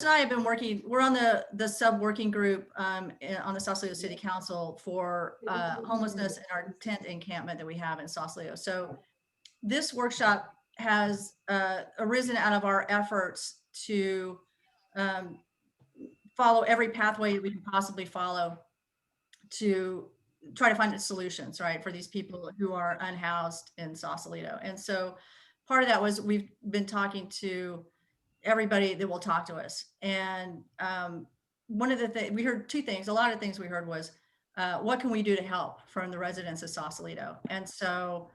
and I have been working, we're on the sub working group on the Sausalito City Council for homelessness and our tent encampment that we have in Sausalito. So this workshop has arisen out of our efforts to follow every pathway we can possibly follow to try to find solutions, right, for these people who are unhoused in Sausalito. And so part of that was we've been talking to everybody that will talk to us. And one of the things, we heard two things, a lot of things we heard was, what can we do to help from the residents of Sausalito? And so,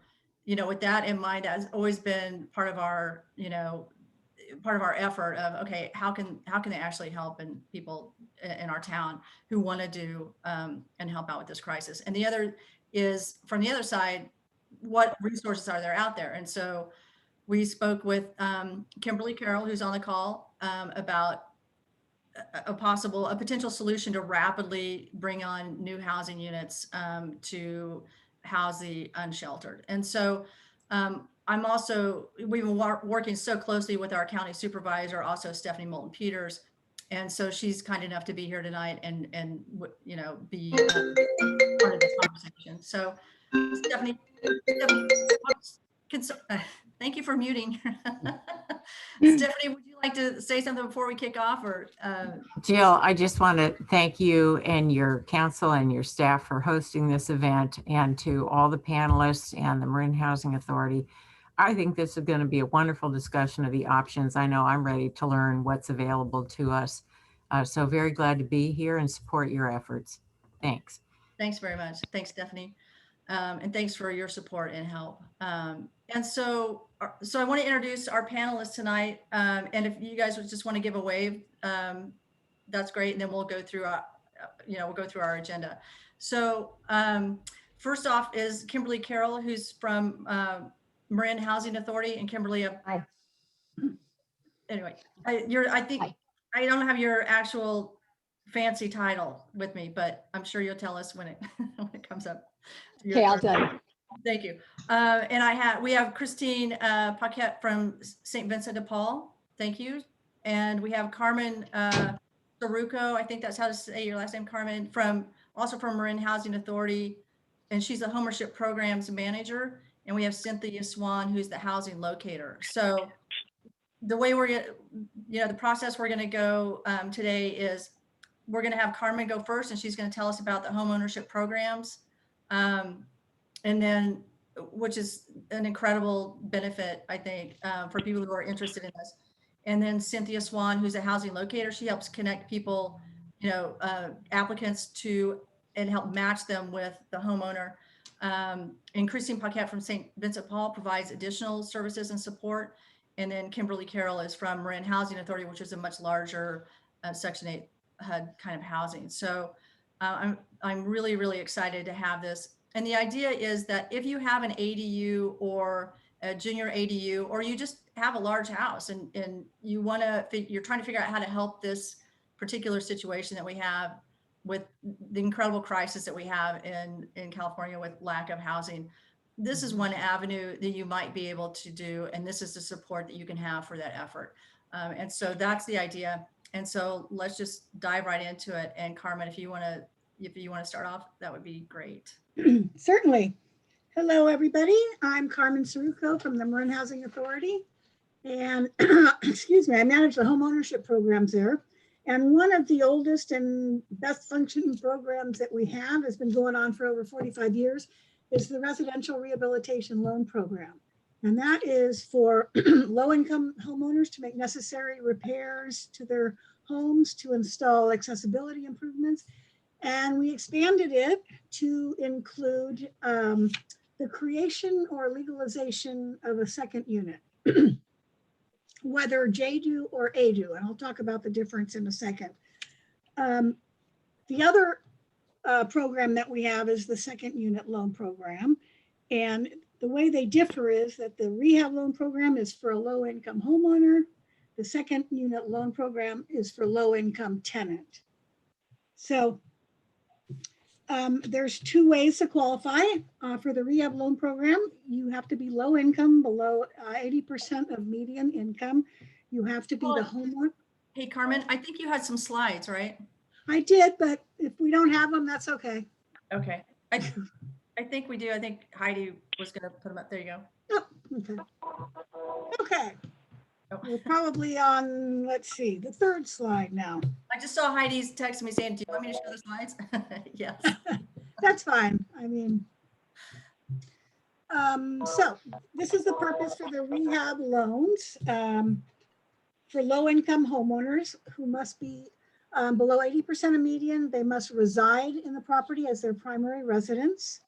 with that in mind, that has always been part of our, part of our effort of, okay, how can they actually help and people in our town who want to do and help out with this crisis. And the other is from the other side, what resources are there out there? And so we spoke with Kimberly Carroll, who's on the call, about a potential solution to rapidly bring on new housing units to house the unsheltered. And so we've been working so closely with our county supervisor, also Stephanie Moulton Peters. And so she's kind enough to be here tonight and be part of this conversation. So Stephanie, thank you for muting. Stephanie, would you like to say something before we kick off? Or Jill, I just want to thank you and your council and your staff for hosting this event, and to all the panelists and the Marin Housing Authority. I think this is going to be a wonderful discussion of the options. I know I'm ready to learn what's available to us. So very glad to be here and support your efforts. Thanks. Thanks very much. Thanks, Stephanie. And thanks for your support and help. And so I want to introduce our panelists tonight. And if you guys would just want to give a wave, that's great. And then we'll go through our agenda. So first off is Kimberly Carroll, who's from Marin Housing Authority. And Kimberly, hi. Anyway, I think hi. I don't have your actual fancy title with me, but I'm sure you'll tell us when it comes up. Okay, I'll tell you. Thank you. And we have Christine Paquette from St. Vincent de Paul. Thank you. And we have Carmen Saruco, I think that's how to say your last name, Carmen, also from Marin Housing Authority, and she's the homeownership programs manager. And we have Cynthia Swan, who's the housing locator. So the way the process we're going to go today is we're going to have Carmen go first, and she's going to tell us about the homeownership programs. And then, which is an incredible benefit, I think, for people who are interested in this. And then Cynthia Swan, who's a housing locator, she helps connect people, applicants to, and help match them with the homeowner. And Christine Paquette from St. Vincent Paul provides additional services and support. And then Kimberly Carroll is from Marin Housing Authority, which is a much larger Section 8 HUD kind of housing. So I'm really, really excited to have this. And the idea is that if you have an ADU or a junior ADU, or you just have a large house and you're trying to figure out how to help this particular situation that we have with the incredible crisis that we have in California with lack of housing, this is one avenue that you might be able to do. And this is the support that you can have for that effort. And so that's the idea. And so let's just dive right into it. And Carmen, if you want to start off, that would be great. Certainly. Hello, everybody. I'm Carmen Saruco from the Marin Housing Authority. And excuse me, I manage the home ownership programs there. And one of the oldest and best functioning programs that we have has been going on for over 45 years is the Residential Rehabilitation Loan Program. And that is for low-income homeowners to make necessary repairs to their homes, to install accessibility improvements. And we expanded it to include the creation or legalization of a second unit, whether JDU or ADU, and I'll talk about the difference in a second. The other program that we have is the second unit loan program. And the way they differ is that the rehab loan program is for a low income homeowner. The second unit loan program is for low income tenant. So there's two ways to qualify for the rehab loan program. You have to be low income, below 80% of median income. You have to be the homeowner. Hey, Carmen, I think you had some slides, right? I did, but if we don't have them, that's okay. Okay. I think we do. I think Heidi was going to put them up. There you go. Oh, okay. Okay. Oh. We're probably on, let's see, the third slide now. I just saw Heidi's text me saying, do you want me to show the slides? Yes. That's fine. I mean, so this is the purpose for the rehab loans for low-income homeowners who must be below 80% of median. They must reside in the property as their primary residence.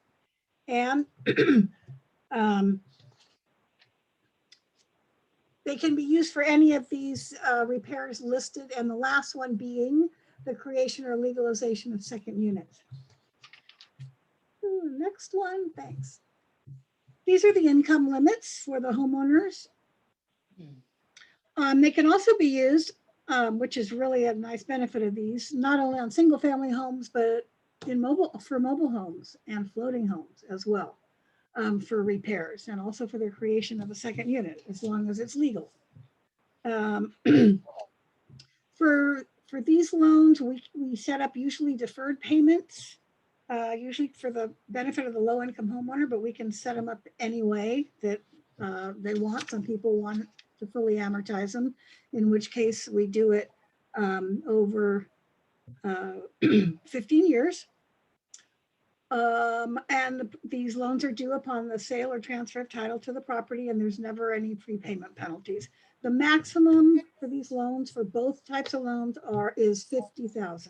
And they can be used for any of these repairs listed, and the last one being the creation or legalization of second units. Ooh, next one, thanks. These are the income limits for the homeowners. They can also be used, which is really a nice benefit of these, not only on single family homes, but in for mobile homes and floating homes as well, for repairs, and also for the creation of a second unit, as long as it's legal. For these loans, we set up usually deferred payments, usually for the benefit of the low income homeowner, but we can set them up any way that they want. Some people want to fully amortize them, in which case we do it over 15 years. And these loans are due upon the sale or transfer of title to the property, and there's never any prepayment penalties. The maximum for these loans, for both types of loans, is $50,000.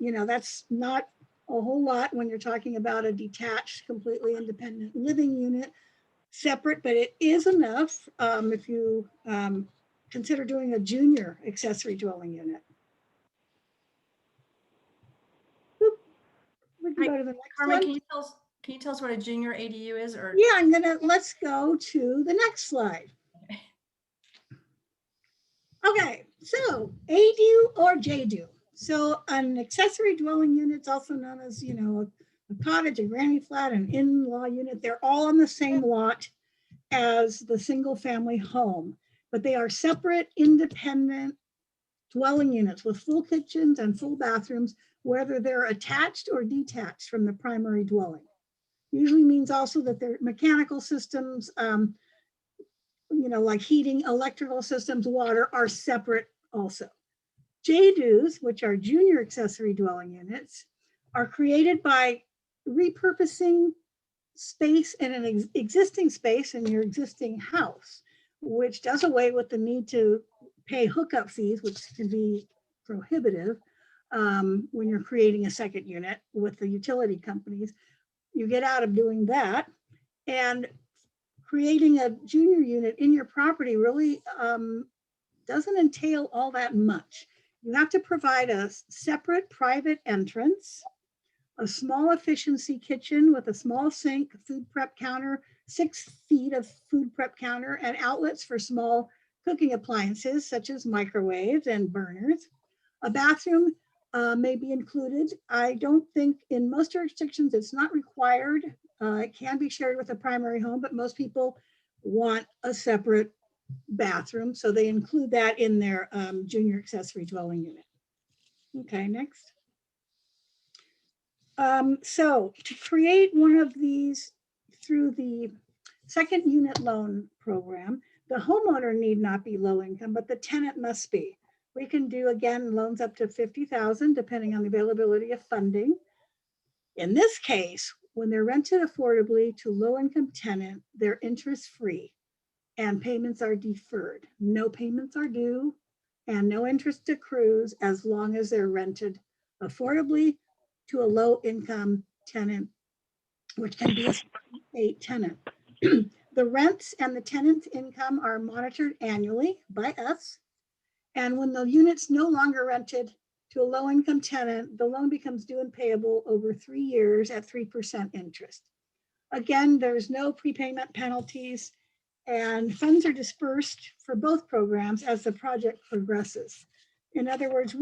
You know, that's not a whole lot when you're talking about a detached, completely independent living unit, separate, but it is enough if you consider doing a junior accessory dwelling unit. We can go to the next Carmen, one. can you tell us what a junior ADU is? Or Yeah, let's go to the next slide. Okay, so ADU or JDU. So an accessory dwelling unit is also known as, you know, a cottage, a granny flat, an in-law unit. They're all on the same lot as the single family home, but they are separate, independent dwelling units with full kitchens and full bathrooms, whether they're attached or detached from the primary dwelling. Usually means also that their mechanical systems, you know, like heating, electrical systems, water, are separate also. JDUs, which are junior accessory dwelling units, are created by repurposing space in an existing space in your existing house, which does away with the need to pay hookup fees, which can be prohibitive when you're creating a second unit with the utility companies. You get out of doing that, and creating a junior unit in your property really doesn't entail all that much. You have to provide a separate private entrance, a small efficiency kitchen with a small sink, food prep counter, 6 feet of food prep counter, and outlets for small cooking appliances such as microwaves and burners. A bathroom may be included. I don't think in most jurisdictions it's not required. It can be shared with a primary home, but most people want a separate bathroom, so they include that in their junior accessory dwelling unit. Okay, next. So to create one of these through the second unit loan program, the homeowner need not be low income, but the tenant must be. We can do, again, loans up to $50,000 depending on the availability of funding. In this case, when they're rented affordably to low income tenant, they're interest free and payments are deferred. No payments are due and no interest accrues as long as they're rented affordably to a low income tenant, which can be a state tenant. The rents and the tenant's income are monitored annually by us. And when the unit's no longer rented to a low income tenant, the loan becomes due and payable over 3 years at 3% interest. Again, there's no prepayment penalties, and funds are dispersed for both programs as the project progresses. In other words,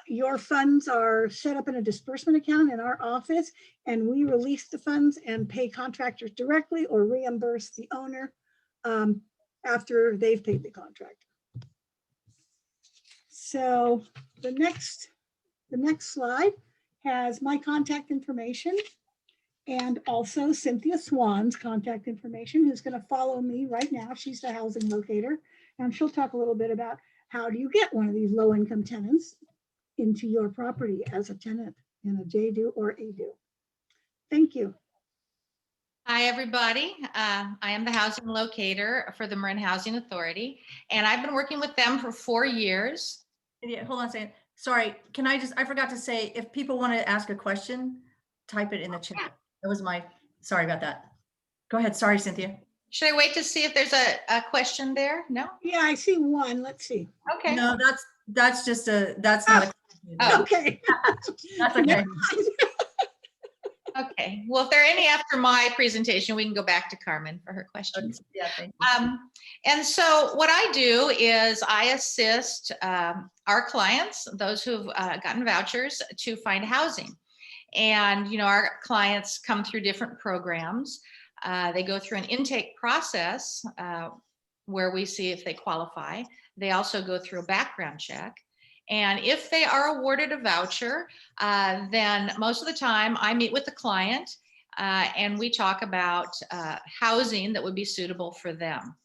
your funds are set up in a disbursement account in our office, and we release the funds and pay contractors directly or reimburse the owner after they've paid the contractor. So the next slide has my contact information and also Cynthia Swan's contact information, who's going to follow me right now. She's the housing locator, and she'll talk a little bit about how do you get one of these low-income tenants into your property as a tenant in a JDU or ADU. Thank you. Hi, everybody. I am the housing locator for the Marin Housing Authority, and I've been working with them for 4 years. Yeah, hold on a second. Sorry, I forgot to say, if people want to ask a question, type it in the chat. That was sorry about that. Go ahead. Sorry, Cynthia. Should I wait to see if there's a question there? No? Yeah, I see one. Let's see. Okay. No, that's not a question. Oh. Okay. That's okay. Okay. Well, if there are any after my presentation, we can go back to Carmen for her questions. Yeah, thank you. And so what I do is I assist our clients, those who've gotten vouchers, to find housing. And, our clients come through different programs. They go through an intake process where we see if they qualify. They also go through a background check. And if they are awarded a voucher, then most of the time I meet with the client and we talk about housing that would be suitable for them.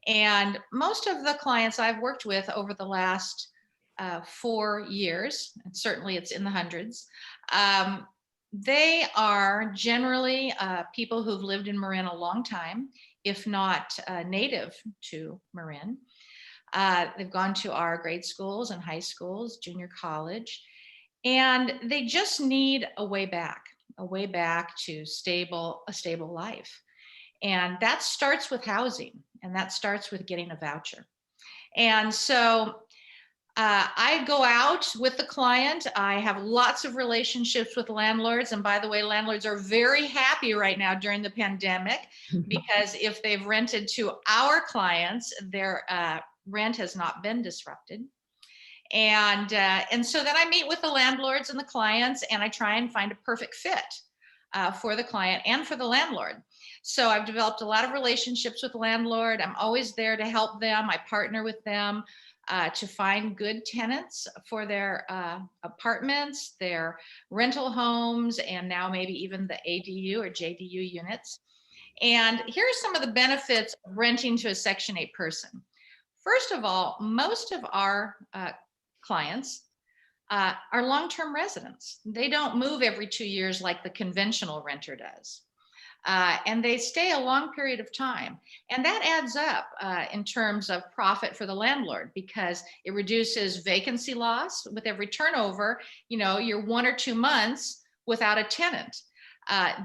And most of the clients I've worked with over the last 4 years, and certainly it's in the hundreds, they are generally people who've lived in Marin a long time, if not native to Marin. They've gone to our grade schools and high schools, junior college, and they just need a way back to a stable life. And that starts with housing, and that starts with getting a voucher. And so I go out with the client. I have lots of relationships with landlords. And by the way, landlords are very happy right now during the pandemic, because if they've rented to our clients, their rent has not been disrupted. And so then I meet with the landlords and the clients, and I try and find a perfect fit for the client and for the landlord. So I've developed a lot of relationships with the landlord. I'm always there to help them. I partner with them to find good tenants for their apartments, their rental homes, and now maybe even the ADU or JDU units. And here are some of the benefits of renting to a Section 8 person. First of all, most of our clients are long-term residents. They don't move every 2 years like the conventional renter does. And they stay a long period of time. And that adds up in terms of profit for the landlord, because it reduces vacancy loss. With every turnover, you're 1 or 2 months without a tenant.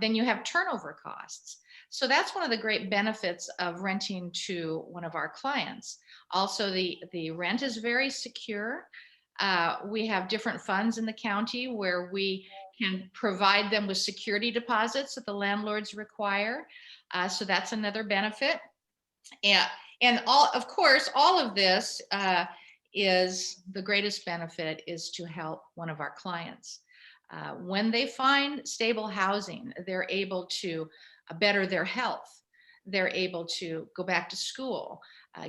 Then you have turnover costs. So that's one of the great benefits of renting to one of our clients. Also, the rent is very secure. We have different funds in the county where we can provide them with security deposits that the landlords require. So that's another benefit. And of course, all of this is the greatest benefit is to help one of our clients. When they find stable housing, they're able to better their health. They're able to go back to school,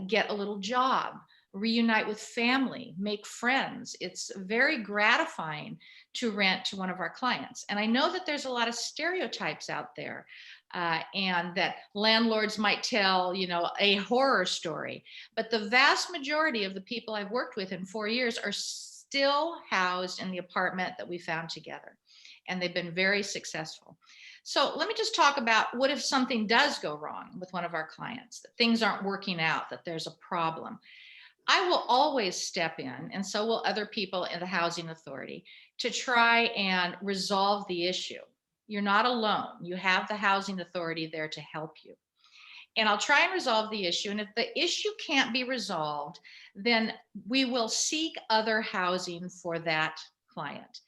get a little job, reunite with family, make friends. It's very gratifying to rent to one of our clients. And I know that there's a lot of stereotypes out there and that landlords might tell, a horror story, but the vast majority of the people I've worked with in 4 years are still housed in the apartment that we found together. And they've been very successful. So let me just talk about what if something does go wrong with one of our clients, that things aren't working out, that there's a problem. I will always step in, and so will other people in the Housing Authority, to try and resolve the issue. You're not alone. You have the Housing Authority there to help you. And I'll try and resolve the issue. And if the issue can't be resolved, then we will seek other housing for that client.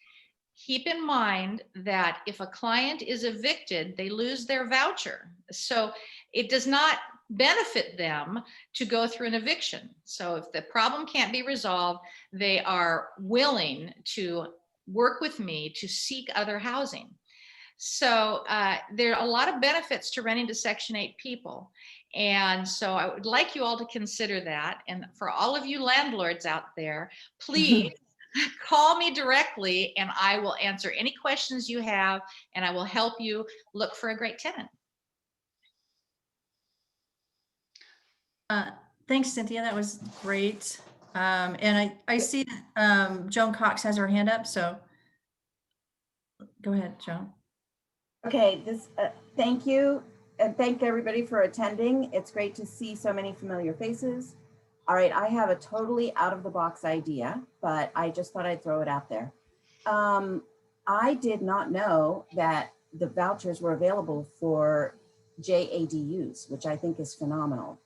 Keep in mind that if a client is evicted, they lose their voucher. So it does not benefit them to go through an eviction. So if the problem can't be resolved, they are willing to work with me to seek other housing. So there are a lot of benefits to renting to Section 8 people. And so I would like you all to consider that. And for all of you landlords out there, please call me directly and I will answer any questions you have and I will help you look for a great tenant. Thanks, Cynthia. That was great. And I see that Joan Cox has her hand up, so go ahead, Joan. Okay, thank you, and thank everybody for attending. It's great to see so many familiar faces. All right, I have a totally out of the box idea, but I just thought I'd throw it out there. I did not know that the vouchers were available for JADUs, which I think is phenomenal.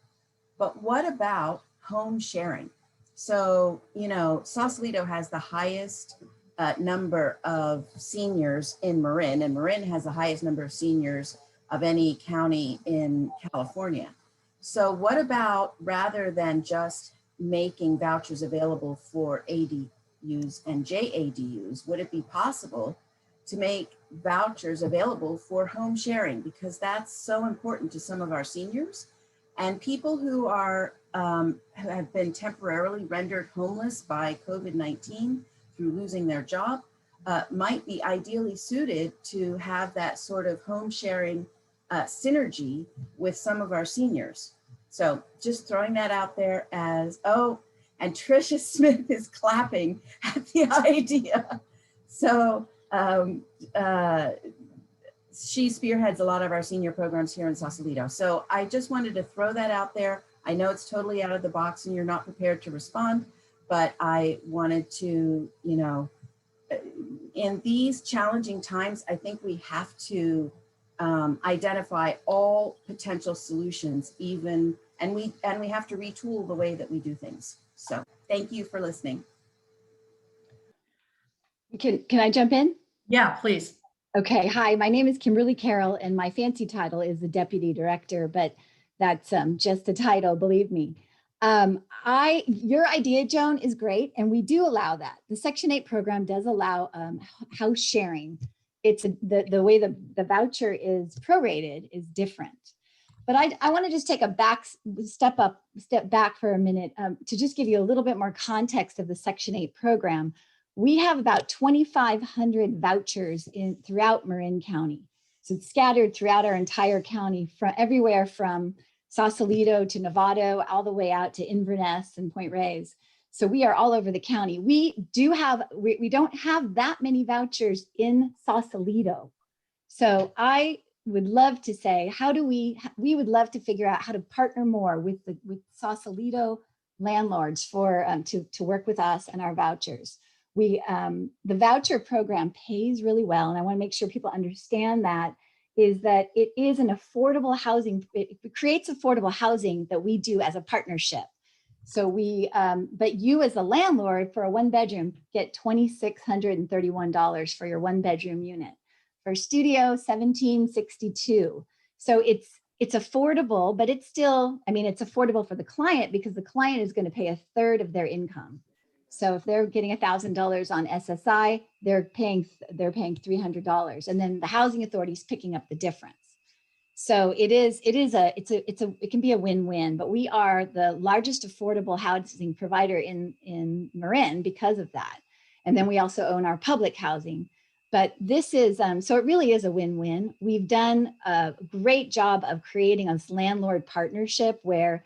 But what about home sharing? So, you know, Sausalito has the highest number of seniors in Marin, and Marin has the highest number of seniors of any county in California. So what about, rather than just making vouchers available for ADUs and JADUs, would it be possible to make vouchers available for home sharing? Because that's so important to some of our seniors and people who are who have been temporarily rendered homeless by COVID-19 through losing their job, might be ideally suited to have that sort of home sharing synergy with some of our seniors. So just throwing that out there as, oh, and Tricia Smith is clapping at the idea. So she spearheads a lot of our senior programs here in Sausalito. So I just wanted to throw that out there. I know it's totally out of the box and you're not prepared to respond, but I wanted to, you know, in these challenging times, I think we have to identify all potential solutions, even, and we have to retool the way that we do things. So thank you for listening. Can I jump in? Yeah, please. Okay, hi, my name is Kimberly Carroll and my fancy title is the Deputy Director, but that's just a title, believe me. Your idea, Joan, is great, and we do allow that. The Section 8 program does allow house sharing. It's the way the voucher is prorated is different. But I want to just take a step back for a minute to just give you a little bit more context of the Section 8 program. We have about 2,500 vouchers throughout Marin County. So it's scattered throughout our entire county, from everywhere from Sausalito to Novato, all the way out to Inverness and Point Reyes. So we are all over the county. We don't have that many vouchers in Sausalito. So I would love to say, we would love to figure out how to partner more with Sausalito landlords to work with us and our vouchers. The voucher program pays really well, and I want to make sure people understand that it is an affordable housing. It creates affordable housing that we do as a partnership. So but you as a landlord for a 1-bedroom get $2,631 for your 1-bedroom unit. For studio, $1,762. So it's affordable, but it's still, it's affordable for the client because the client is going to pay a third of their income. So if they're getting $1,000 on SSI, they're paying $300, and then the housing authority is picking up the difference. So it can be a win-win. But we are the largest affordable housing provider in Marin because of that, and then we also own our public housing. But this is so it really is a win-win. We've done a great job of creating a landlord partnership where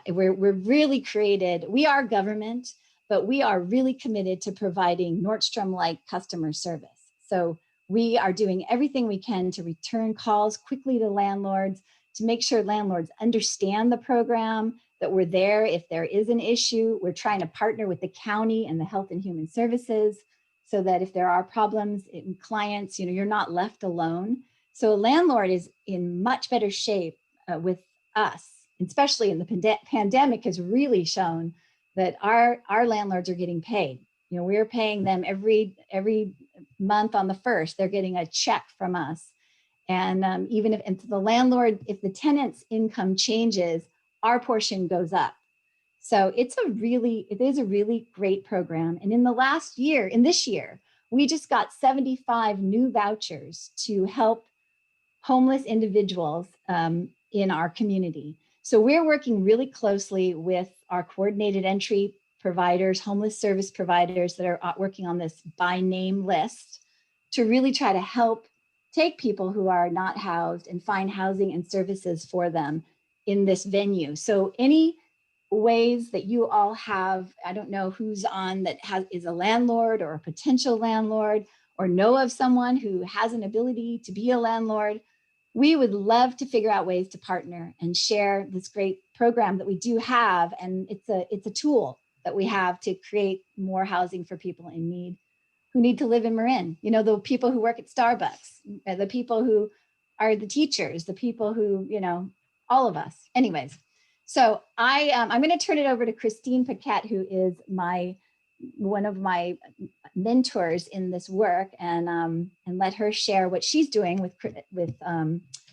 we're really created. We are government, but we are really committed to providing Nordstrom-like customer service. So we are doing everything we can to return calls quickly to landlords, to make sure landlords understand the program, that we're there if there is an issue. We're trying to partner with the county and the Health and Human Services so that if there are problems in clients, you're not left alone. So a landlord is in much better shape with us, especially in the pandemic has really shown that our landlords are getting paid. We're paying them every month on the 1st, they're getting a check from us. And even if the landlord, if the tenant's income changes, our portion goes up. So it is a really great program. And in this year, we just got 75 new vouchers to help homeless individuals in our community. So we're working really closely with our coordinated entry providers, homeless service providers that are working on this by name list to really try to help take people who are not housed and find housing and services for them in this venue. So any ways that you all have, I don't know who's on that is a landlord or a potential landlord, or know of someone who has an ability to be a landlord, we would love to figure out ways to partner and share this great program that we do have. And it's a tool that we have to create more housing for people in need who need to live in Marin. You know, the people who work at Starbucks, the people who are the teachers, the people who, you know, all of us. Anyways, so I'm going to turn it over to Christine Paquette, who is one of my mentors in this work, and let her share what she's doing with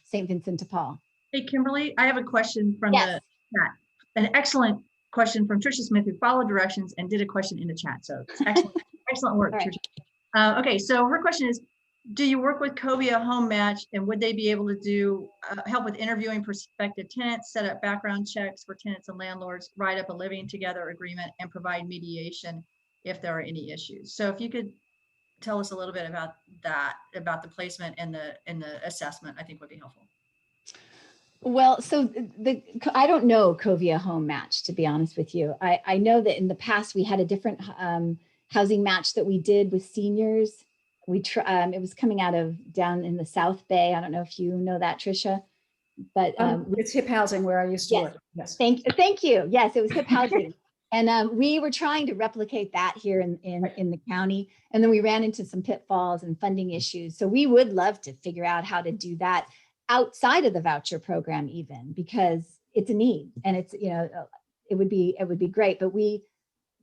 St. Vincent de Paul. Hey, Kimberly, I have a question from Yes. the chat. An excellent question from Tricia Smith, who followed directions and did a question in the chat. So excellent, excellent work, All right. Tricia. Okay, so her question is, do you work with Covia Home Match, and would they be able to do help with interviewing prospective tenants, set up background checks for tenants and landlords, write up a living together agreement, and provide mediation if there are any issues? So if you could tell us a little bit about that, about the placement and the assessment, I think would be helpful. Well, so I don't know Covia Home Match, to be honest with you. I know that in the past we had a different housing match that we did with seniors. It was coming out of down in the South Bay. I don't know if you know that, Tricia, but it's HIP housing where I used to work. Yes. Thank you. Yes, it was HIP housing. And we were trying to replicate that here in the county. And then we ran into some pitfalls and funding issues. So we would love to figure out how to do that outside of the voucher program, even, because it's a need, and it's, you know, it would be great. But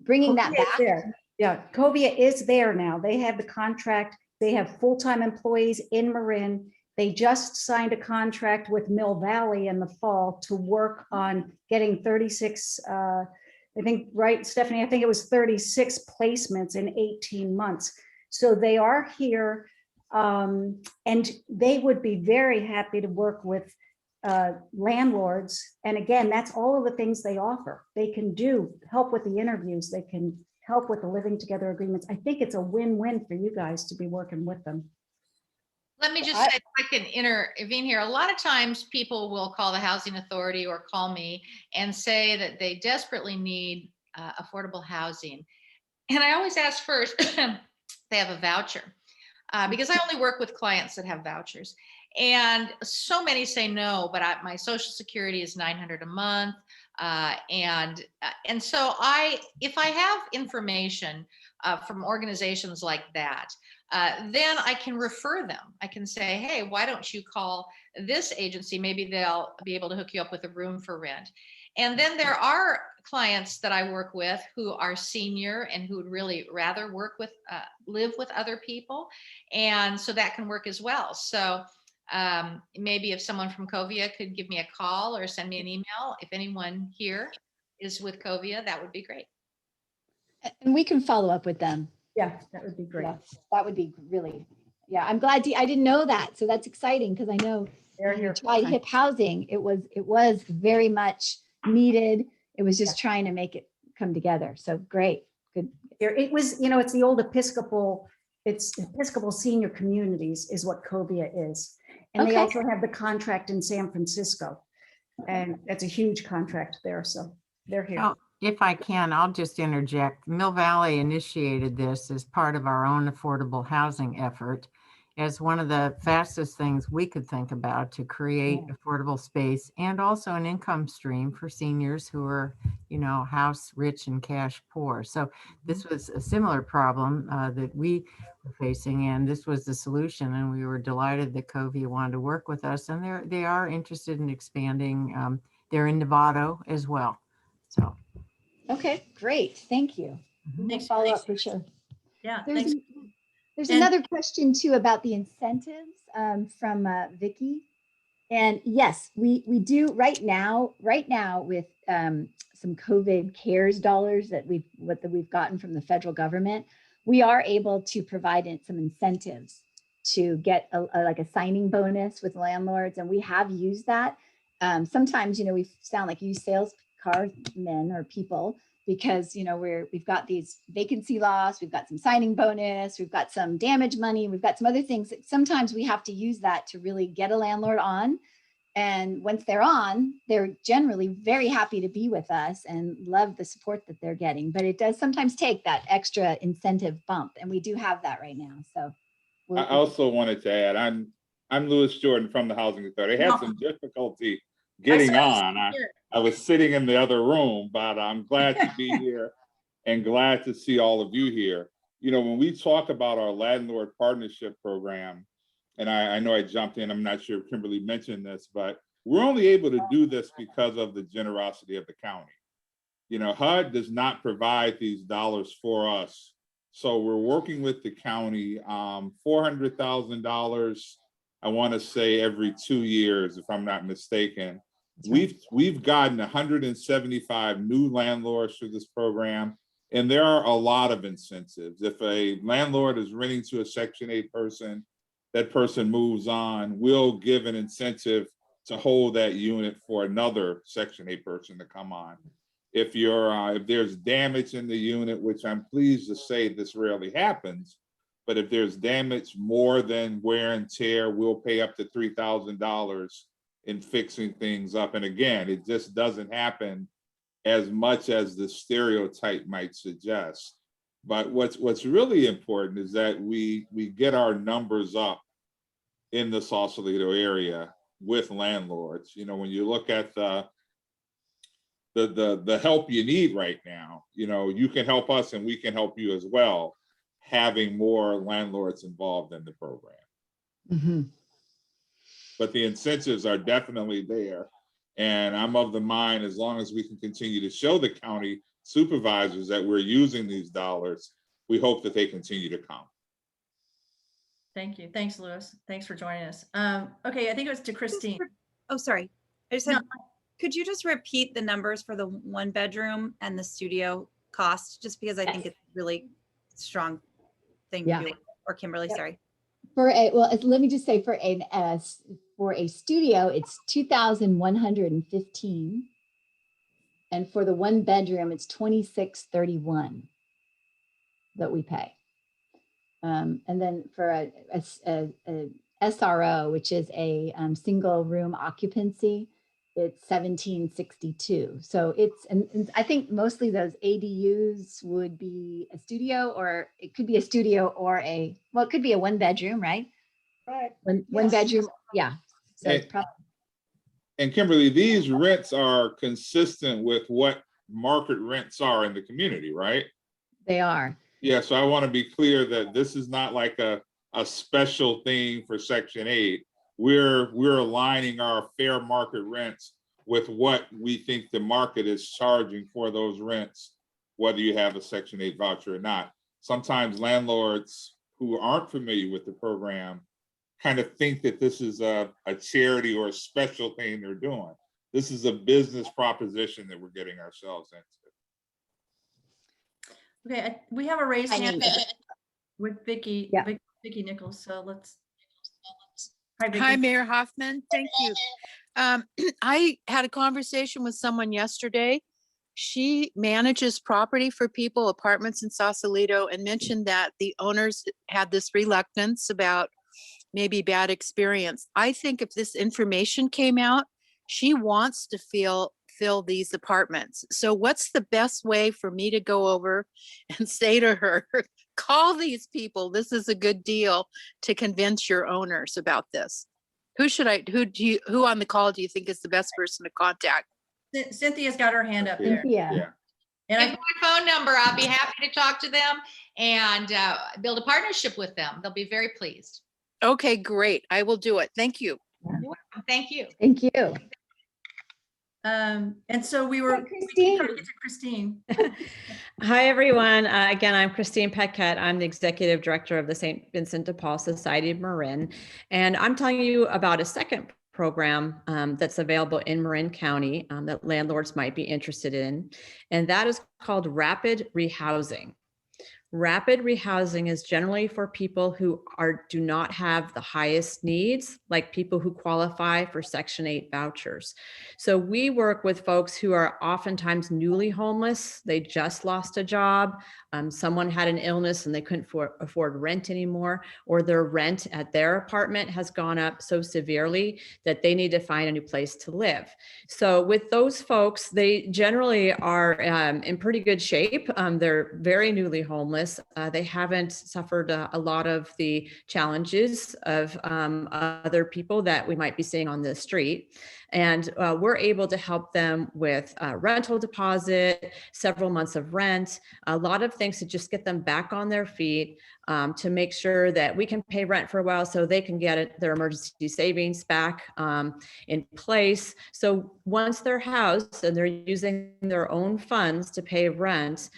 bringing that back. There. Yeah, Covia is there now. They have the contract. They have full-time employees in Marin. They just signed a contract with Mill Valley in the fall to work on getting 36, I think, right, Stephanie? I think it was 36 placements in 18 months. So they are here, and they would be very happy to work with landlords. And again, that's all of the things they offer. They can help with the interviews. They can help with the living together agreements. I think it's a win-win for you guys to be working with them. Let me just say, if I can intervene here. A lot of times people will call the housing authority or call me and say that they desperately need affordable housing. And I always ask first, they have a voucher, because I only work with clients that have vouchers. And so many say no, but my Social Security is $900 a month. And so if I have information from organizations like that, then I can refer them. I can say, hey, why don't you call this agency? Maybe they'll be able to hook you up with a room for rent. And then there are clients that I work with who are senior and who would really rather live with other people. And so that can work as well. So maybe if someone from Covia could give me a call or send me an email, if anyone here is with Covia, that would be great. And we can follow up with them. Yeah, that would be great. Yeah, that would be really, yeah, I'm glad I didn't know that. So that's exciting, because I know They're here. tried HIP housing. It was very much needed. It was just trying to make it come together. So great. Good. It was, you know, it's the old Episcopal Senior Communities is what Covia is. And they also have the contract in San Francisco. And that's a huge contract there. So they're here. Well, if I can, I'll just interject. Mill Valley initiated this as part of our own affordable housing effort as one of the fastest things we could think about to create affordable space and also an income stream for seniors who are, you know, house rich and cash poor. So this was a similar problem that we were facing, and this was the solution. And we were delighted that Covia wanted to work with us, and they are interested in expanding. They're in Novato as well. So. Okay, great. Thank you. We'll follow up for sure. Yeah, thanks. There's another question too about the incentives from Vicky. And yes, we do right now with some COVID CARES dollars that we've gotten from the federal government, we are able to provide some incentives to get like a signing bonus with landlords. And we have used that. sometimes, we sound like you sales car men or people because, we've got these vacancy loss, we've got some signing bonus, we've got some damage money, we've got some other things that sometimes we have to use that to really get a landlord on. And once they're on, they're generally very happy to be with us and love the support that they're getting. But it does sometimes take that extra incentive bump. And we do have that right now. So I also wanted to add, I'm Louis Jordan from the Housing Authority. I had some difficulty getting on. I was sitting in the other room, but I'm glad to be here and glad to see all of you here. When we talk about our landlord partnership program, and I know I jumped in, I'm not sure if Kimberly mentioned this, but we're only able to do this because of the generosity of the county. HUD does not provide these dollars for us. So we're working with the county, $400,000, I want to say every 2 years, if I'm not mistaken. We've gotten 175 new landlords through this program, and there are a lot of incentives. If a landlord is renting to a Section 8 person, that person moves on, we'll give an incentive to hold that unit for another Section 8 person to come on. If there's damage in the unit, which I'm pleased to say this rarely happens, but if there's damage more than wear and tear, we'll pay up to $3,000 in fixing things up. And again, it just doesn't happen as much as the stereotype might suggest. But what's really important is that we get our numbers up in the Sausalito area with landlords. When you look at the help you need right now, you can help us and we can help you as well, having more landlords involved in the program. Mm-hmm. But the incentives are definitely there. And I'm of the mind, as long as we can continue to show the county supervisors that we're using these dollars, we hope that they continue to come. Thank you. Thanks, Louis. Thanks for joining us. Okay, I think it was to Christine. Oh, sorry. I just No. had, could you just repeat the numbers for the 1 bedroom and the studio cost? Just because I think it's really strong thing to do. Or Kimberly, sorry. Let me just say for a studio, it's $2,115. And for the 1 bedroom, it's $2,631 that we pay. And then for a SRO, which is a single room occupancy, it's $1,762. So and I think mostly those ADUs would be a studio, or it could be a studio or it could be a 1 bedroom, right? Right. One bedroom, yeah. So it's probably. And Kimberly, these rents are consistent with what market rents are in the community, right? They are. Yeah, so I want to be clear that this is not like a special thing for Section 8. We're aligning our fair market rents with what we think the market is charging for those rents, whether you have a Section 8 voucher or not. Sometimes landlords who aren't familiar with the program kind of think that this is a charity or a special thing they're doing. This is a business proposition that we're getting ourselves into. Okay, we have a raised hand with Vicki, Yeah. Vicki Nichols. So let's. Hi, Mayor Hoffman. Thank you. I had a conversation with someone yesterday. She manages property for people, apartments in Sausalito, and mentioned that the owners had this reluctance about maybe bad experience. I think if this information came out, she wants to fill these apartments. So what's the best way for me to go over and say to her, call these people, this is a good deal, to convince your owners about this? Who on the call do you think is the best person to contact? Cynthia's got her hand up there. Yeah. And Give my phone number. I'll be happy to talk to them and build a partnership with them. They'll be very pleased. Okay, great. I will do it. Thank you. You're welcome. Thank you. Thank you. And so we were Christine. trying to get to Christine. Hi, everyone. Again, I'm Christine Paquette. I'm the Executive Director of the St. Vincent de Paul Society of Marin. And I'm telling you about a second program that's available in Marin County that landlords might be interested in. And that is called Rapid Rehousing. Rapid rehousing is generally for people who do not have the highest needs, like people who qualify for Section 8 vouchers. So we work with folks who are oftentimes newly homeless. They just lost a job. Someone had an illness and they couldn't afford rent anymore, or their rent at their apartment has gone up so severely that they need to find a new place to live. So with those folks, they generally are in pretty good shape. They're very newly homeless. They haven't suffered a lot of the challenges of other people that we might be seeing on the street. And we're able to help them with rental deposit, several months of rent, a lot of things to just get them back on their feet, to make sure that we can pay rent for a while so they can get their emergency savings back in place. So once they're housed and they're using their own funds to pay rent,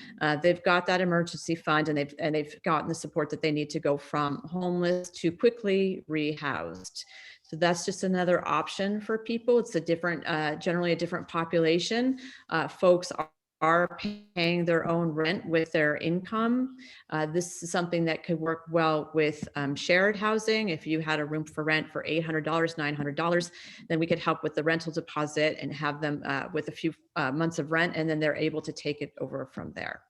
they've got that emergency fund, and they've gotten the support that they need to go from homeless to quickly rehoused. So that's just another option for people. It's a different, generally a different population. Folks are paying their own rent with their income. This is something that could work well with shared housing. If you had a room for rent for $800, $900, then we could help with the rental deposit and have them with a few months of rent, and then they're able to take it over from there.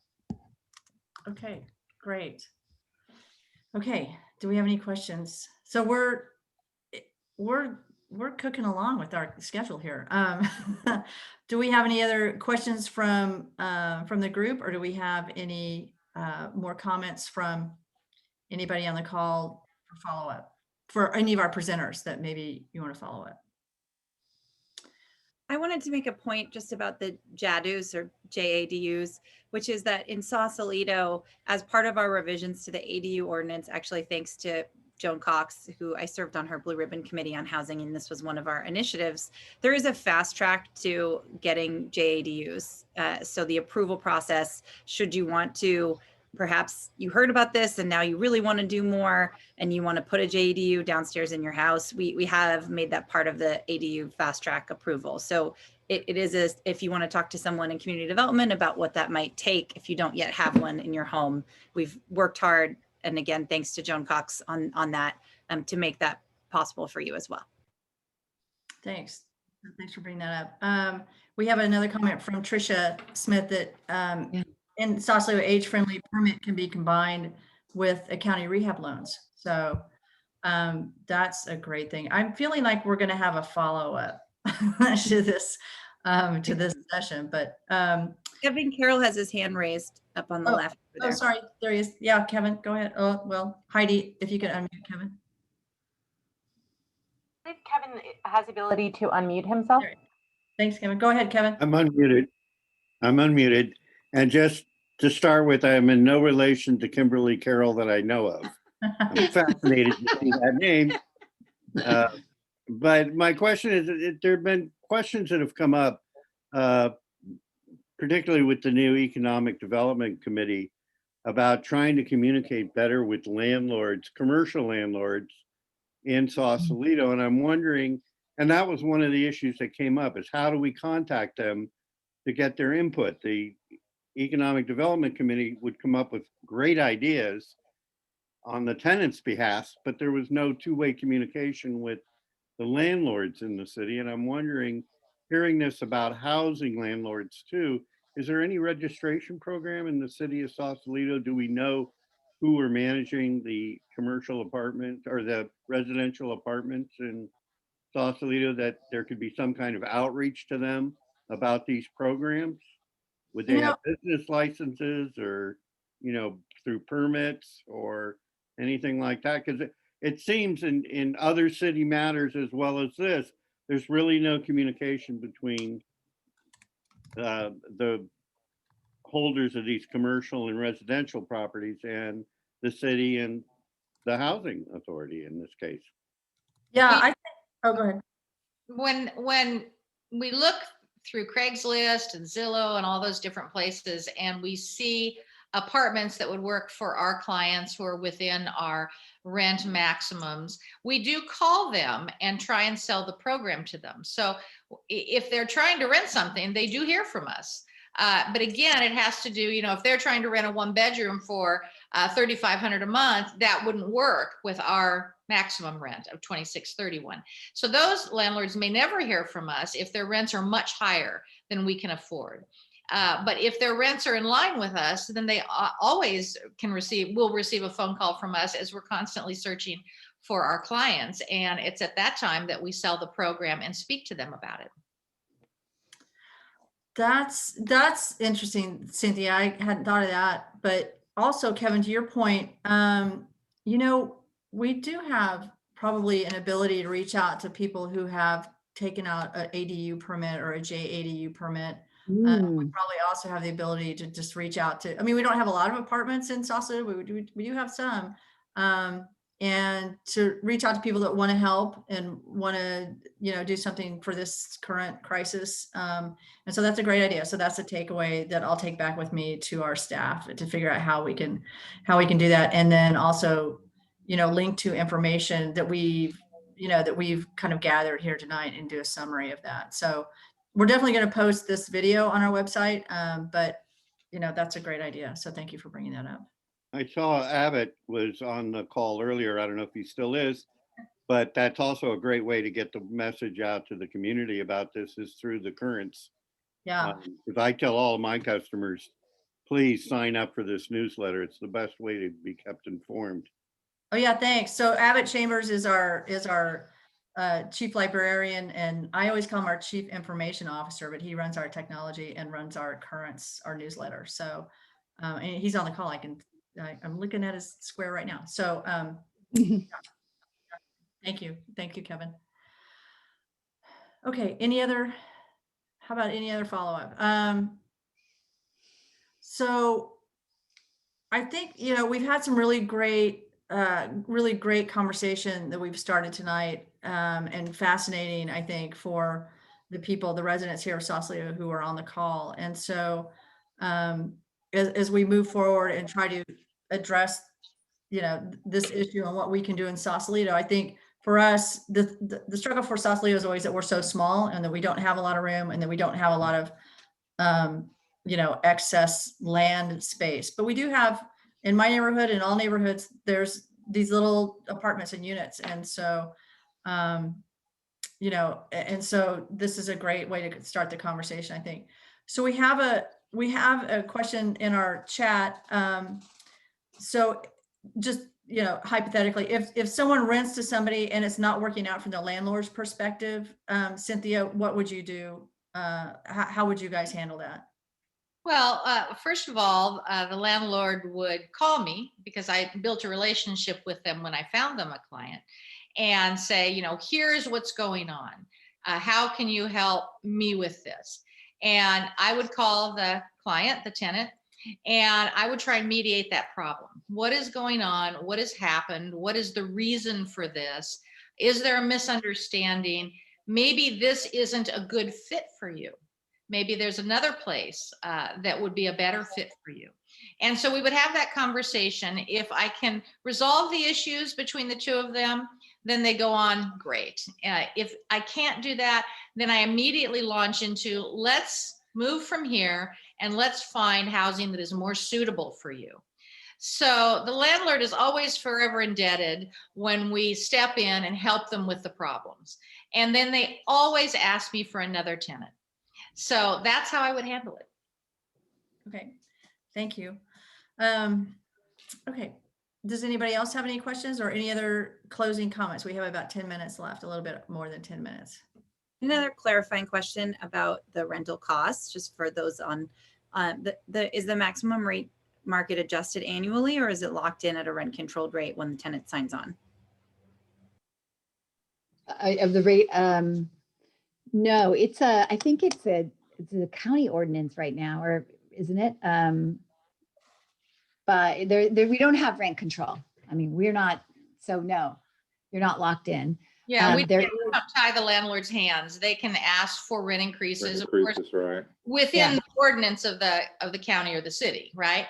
Okay, great. Okay, do we have any questions? So we're cooking along with our schedule here. Do we have any other questions from the group, or do we have any more comments from anybody on the call for follow up for any of our presenters that maybe you want to follow up? I wanted to make a point just about the JADUs or JADUs, which is that in Sausalito, as part of our revisions to the ADU ordinance, actually thanks to Joan Cox, who I served on her Blue Ribbon Committee on Housing, and this was one of our initiatives, there is a fast track to getting JADUs. So the approval process, should you want to, perhaps you heard about this and now you really want to do more and you want to put a JADU downstairs in your house, we have made that part of the ADU fast track approval. So it is, if you want to talk to someone in community development about what that might take if you don't yet have one in your home, we've worked hard. And again, thanks to Joan Cox on that to make that possible for you as well. Thanks. Thanks for bringing that up. We have another comment from Tricia Smith that in Sausalito, age-friendly permit can be combined with a county rehab loans. So that's a great thing. I'm feeling like we're going to have a follow-up to this session, but Kevin Carroll has his hand raised up on the left. Oh, sorry. There he is. Yeah, Kevin, go ahead. Oh, well, Heidi, if you can unmute Kevin. I believe Kevin has the ability to unmute himself. Thanks, Kevin. Go ahead, Kevin. I'm unmuted. And just to start with, I'm in no relation to Kimberly Carroll that I know of. I'm fascinated to see that name. But my question is, there have been questions that have come up, particularly with the new Economic Development Committee, about trying to communicate better with landlords, commercial landlords in Sausalito. And I'm wondering, and that was one of the issues that came up, is how do we contact them to get their input? The Economic Development Committee would come up with great ideas on the tenants' behalf, but there was no two-way communication with the landlords in the city. And I'm wondering, hearing this about housing landlords too, is there any registration program in the city of Sausalito? Do we know who are managing the commercial apartment or the residential apartments in Sausalito, that there could be some kind of outreach to them about these programs? Would they have business licenses, or, through permits or anything like that? Because it seems in other city matters as well as this, there's really no communication between the holders of these commercial and residential properties and the city and the housing authority in this case. Yeah, oh, go ahead. When we look through Craigslist and Zillow and all those different places, and we see apartments that would work for our clients who are within our rent maximums, we do call them and try and sell the program to them. So if they're trying to rent something, they do hear from us. But again, it has to do, if they're trying to rent a 1-bedroom for $3,500 a month, that wouldn't work with our maximum rent of $2,631. So those landlords may never hear from us if their rents are much higher than we can afford. But if their rents are in line with us, then they always will receive a phone call from us, as we're constantly searching for our clients. And it's at that time that we sell the program and speak to them about it. That's interesting, Cynthia. I hadn't thought of that. But also, Kevin, to your point, we do have probably an ability to reach out to people who have taken out an ADU permit or a JADU permit. We probably also have the ability to just reach out to, we don't have a lot of apartments in Sausalito, we do have some, and to reach out to people that want to help and want to, do something for this current crisis. And so that's a great idea. So that's a takeaway that I'll take back with me to our staff to figure out how we can do that. And then also, link to information that we've kind of gathered here tonight and do a summary of that. So we're definitely going to post this video on our website, but that's a great idea. So thank you for bringing that up. I saw Abbott was on the call earlier. I don't know if he still is, but that's also a great way to get the message out to the community about this, is through the Currents. Yeah. Because I tell all of my customers, please sign up for this newsletter. It's the best way to be kept informed. Oh yeah, thanks. So Abbott Chambers is our chief librarian, and I always call him our chief information officer, but he runs our technology and runs our Currents, our newsletter. So and he's on the call. I'm looking at his square right now. So thank you, Kevin. Okay, how about any other follow-up? So I think we've had some really great conversation that we've started tonight, and fascinating, I think, for the residents here of Sausalito who are on the call. And so as we move forward and try to address this issue and what we can do in Sausalito, I think for us, the struggle for Sausalito is always that we're so small and that we don't have a lot of room and that we don't have a lot of excess land space. But we do have, in my neighborhood, in all neighborhoods, there's these little apartments and units. And so, and so this is a great way to start the conversation, I think. So we have a question in our chat. So just, hypothetically, if someone rents to somebody and it's not working out from the landlord's perspective, Cynthia, what would you do? How would you guys handle that? Well, first of all, the landlord would call me, because I built a relationship with them when I found them a client, and say, here's what's going on. How can you help me with this? And I would call the client, the tenant, and I would try and mediate that problem. What is going on? What has happened? What is the reason for this? Is there a misunderstanding? Maybe this isn't a good fit for you. Maybe there's another place that would be a better fit for you. And so we would have that conversation. If I can resolve the issues between the two of them, then they go on, great. If I can't do that, then I immediately launch into, let's move from here and let's find housing that is more suitable for you. So the landlord is always forever indebted when we step in and help them with the problems. And then they always ask me for another tenant. So that's how I would handle it. Okay, thank you. Okay, does anybody else have any questions or any other closing comments? We have about 10 minutes left, a little bit more than 10 minutes. Another clarifying question about the rental costs, just for those on is the maximum rate market adjusted annually, or is it locked in at a rent controlled rate when the tenant signs on? Of the rate, no, I think it's a county ordinance right now, or isn't it? But we don't have rent control. We're not, so no, you're not locked in. Yeah, we don't tie the landlord's hands. They can ask for rent increases, of course, right, within the ordinance of the county or the city, right?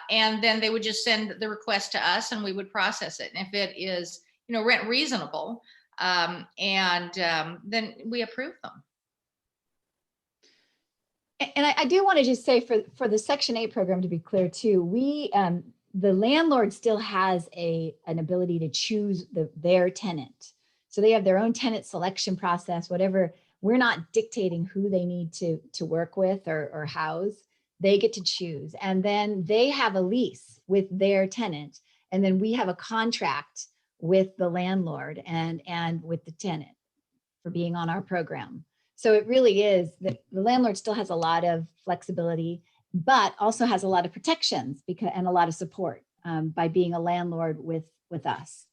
And then they would just send the request to us, and we would process it. And if it is, rent reasonable, then we approve them. And I do want to just say for the Section 8 program, to be clear too, we the landlord still has an ability to choose their tenant. So they have their own tenant selection process, whatever. We're not dictating who they need to work with or house. They get to choose. And then they have a lease with their tenant. And then we have a contract with the landlord and with the tenant for being on our program. So it really is that the landlord still has a lot of flexibility, but also has a lot of protections and a lot of support by being a landlord with us.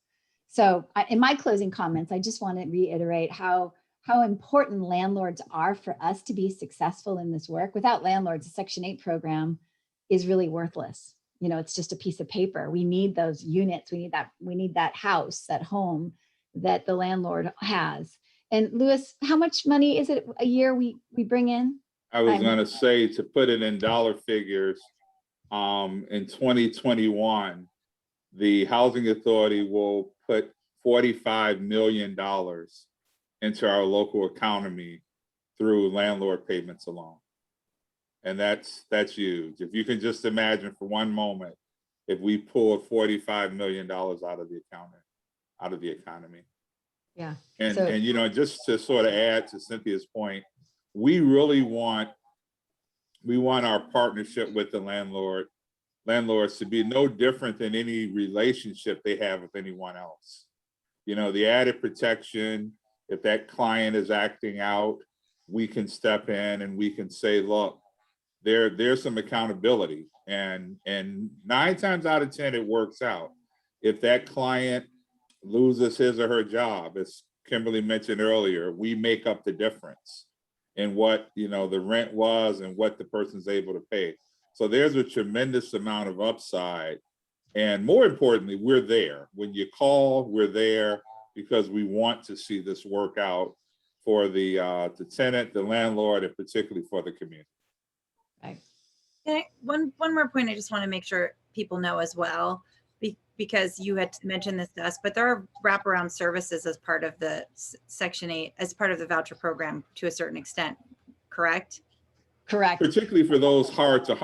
So in my closing comments, I just want to reiterate how important landlords are for us to be successful in this work. Without landlords, the Section 8 program is really worthless. You know, it's just a piece of paper. We need those units. We need that house, that home that the landlord has. And Louis, how much money is it a year we bring in? I was going to say, to put it in dollar figures, in 2021, the Housing Authority will put $45 million into our local economy through landlord payments alone. And that's huge. If you can just imagine for one moment, if we pulled $45 million out of the economy. Yeah. And you know, just to sort of add to Cynthia's point, we really want our partnership with the landlords to be no different than any relationship they have with anyone else. You know, the added protection, if that client is acting out, we can step in and we can say, look, there's some accountability, and 9 times out of 10 it works out. If that client loses his or her job, as Kimberly mentioned earlier, we make up the difference in what, you know, the rent was and what the person's able to pay. So there's a tremendous amount of upside. And more importantly, we're there. When you call, we're there because we want to see this work out for the tenant, the landlord, and particularly for the community. Right. One more point I just want to make sure people know as well, because you had mentioned this to us, but there are wraparound services as part of the Section 8, as part of the voucher program to a certain extent, correct? Correct. Particularly for those hard to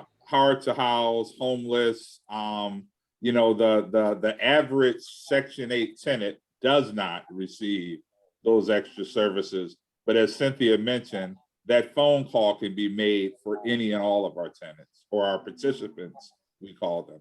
house, homeless. You know, the average Section 8 tenant does not receive those extra services. But as Cynthia mentioned, that phone call can be made for any and all of our tenants, or our participants, we call them.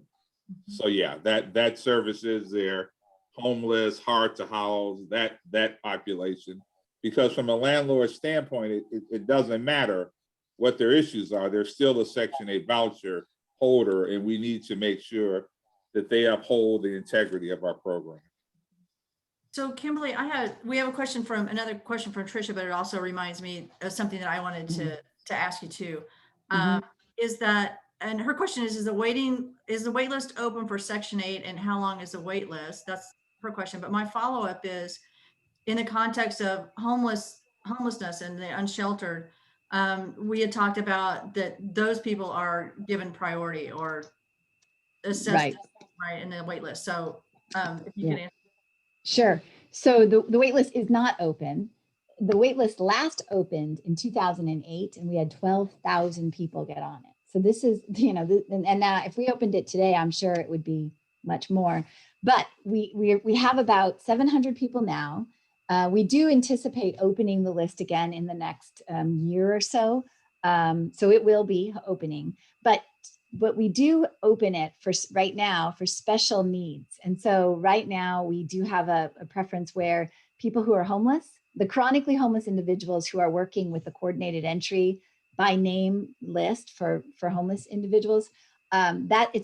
So yeah, that service is there. Homeless, hard to house, that population. Because from a landlord standpoint, it doesn't matter what their issues are. They're still a Section 8 voucher holder, and we need to make sure that they uphold the integrity of our program. So Kimberly, we have another question from Tricia, but it also reminds me of something that I wanted to ask you too. Is that, and her question is the wait list open for Section 8, and how long is the wait list? That's her question. But my follow-up is, in the context of homelessness and the unsheltered, we had talked about that those people are given priority or assessed right in the wait list. So if you could answer. Sure. So the wait list is not open. The wait list last opened in 2008, and we had 12,000 people get on it. So this is, you know, and now if we opened it today, I'm sure it would be much more. But we have about 700 people now. We do anticipate opening the list again in the next year or so. So it will be opening, but we do open it for right now for special needs. And so right now we do have a preference where people who are homeless, the chronically homeless individuals who are working with the coordinated entry by name list for homeless individuals,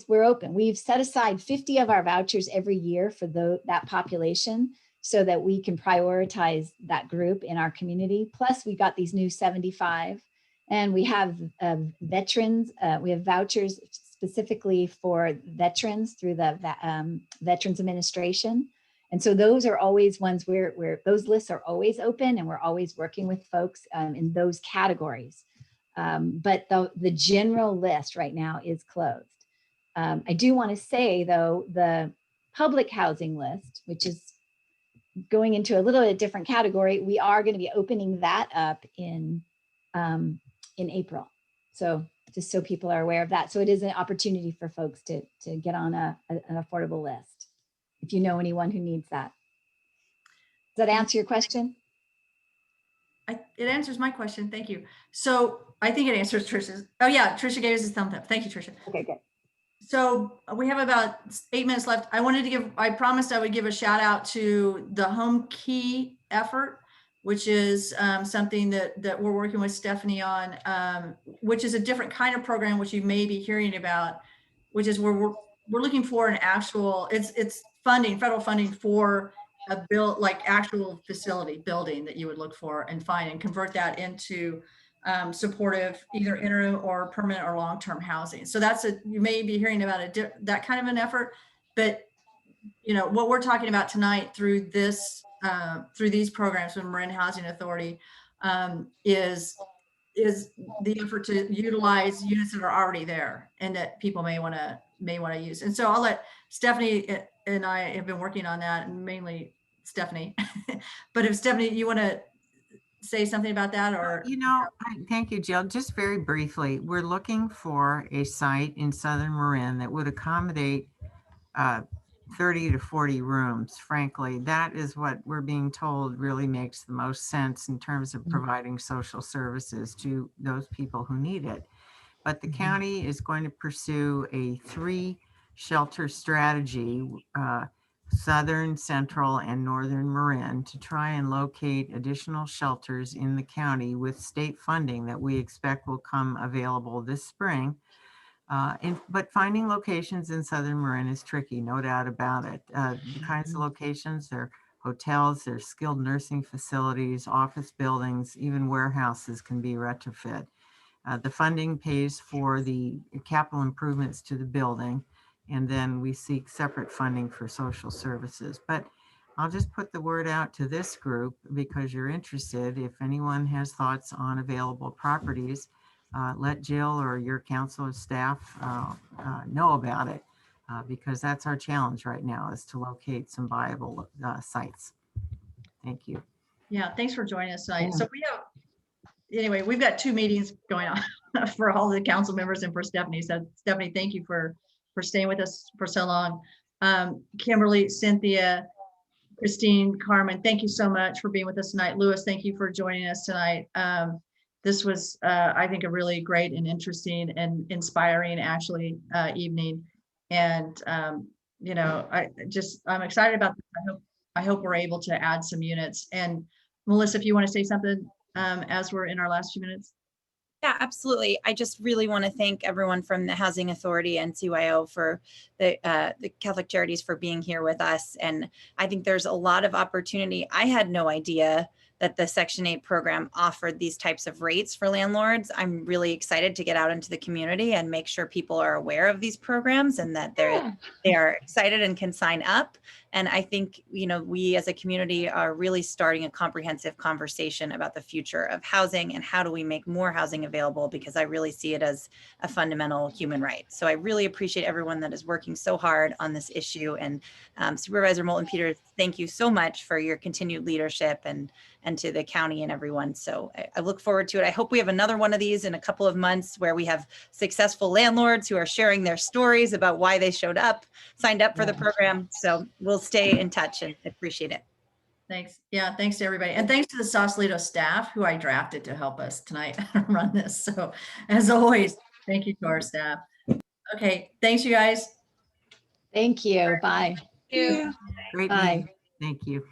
we're open. We've set aside 50 of our vouchers every year for that population, so that we can prioritize that group in our community. Plus we got these new 75, and we have veterans. We have vouchers specifically for veterans through the Veterans Administration. And so those are always ones where those lists are always open, and we're always working with folks in those categories. But the general list right now is closed. I do want to say though, the public housing list, which is going into a little bit different category, we are going to be opening that up in April. So just so people are aware of that. So it is an opportunity for folks to get on an affordable list if you know anyone who needs that. Does that answer your question? It answers my question. Thank you. So I think it answers Trisha's. Oh yeah, Trisha gave us a thumbs up. Thank you, Trisha. Okay, good. So we have about 8 minutes left. I promised I would give a shout out to the Home Key effort, which is something that we're working with Stephanie on, which is a different kind of program, which you may be hearing about, which is where we're looking for an actual, it's funding, federal funding for a like actual facility building that you would look for and find and convert that into supportive, either interim or permanent or long-term housing. So you may be hearing about that kind of an effort, but what we're talking about tonight through these programs from Marin Housing Authority is the effort to utilize units that are already there and that people may want to use. And so I'll let Stephanie and I have been working on that, and mainly Stephanie. But if Stephanie, you want to say something about that, or thank you, Jill. Just very briefly, we're looking for a site in Southern Marin that would accommodate 30 to 40 rooms. Frankly, that is what we're being told really makes the most sense in terms of providing social services to those people who need it. But the county is going to pursue a 3-shelter strategy, Southern, Central, and Northern Marin, to try and locate additional shelters in the county with state funding that we expect will come available this spring. But finding locations in Southern Marin is tricky, no doubt about it. The kinds of locations, they're hotels, there's skilled nursing facilities, office buildings, even warehouses can be retrofit. The funding pays for the capital improvements to the building, and then we seek separate funding for social services. But I'll just put the word out to this group because you're interested. If anyone has thoughts on available properties, let Jill or your council or staff know about it, because that's our challenge right now, is to locate some viable sites. Thank you. Yeah, thanks for joining us tonight. So we've got 2 meetings going on for all the council members and for Stephanie. So Stephanie, thank you for staying with us for so long. Kimberly, Cynthia, Christine, Carmen, thank you so much for being with us tonight. Louis, thank you for joining us tonight. This was, I think, a really great and interesting and inspiring, actually, evening. And I'm excited about this. I hope we're able to add some units. And Melissa, if you want to say something as we're in our last few minutes. Yeah, absolutely. I just really want to thank everyone from the Housing Authority and CYO for the Catholic Charities for being here with us. And I think there's a lot of opportunity. I had no idea that the Section 8 program offered these types of rates for landlords. I'm really excited to get out into the community and make sure people are aware of these programs and that they are excited and can sign up. And I think, we as a community are really starting a comprehensive conversation about the future of housing and how do we make more housing available, because I really see it as a fundamental human right. So I really appreciate everyone that is working so hard on this issue. And Supervisor Moulton Peters, thank you so much for your continued leadership and to the county and everyone. So I look forward to it. I hope we have another one of these in a couple of months where we have successful landlords who are sharing their stories about why they signed up for the program. So we'll stay in touch and appreciate it. Thanks. Yeah, thanks to everybody. And thanks to the Sausalito staff who I drafted to help us tonight run this. So as always, thank you to our staff. Okay, thanks you guys. Thank you. Bye. Great. Bye. Meeting. Thank you.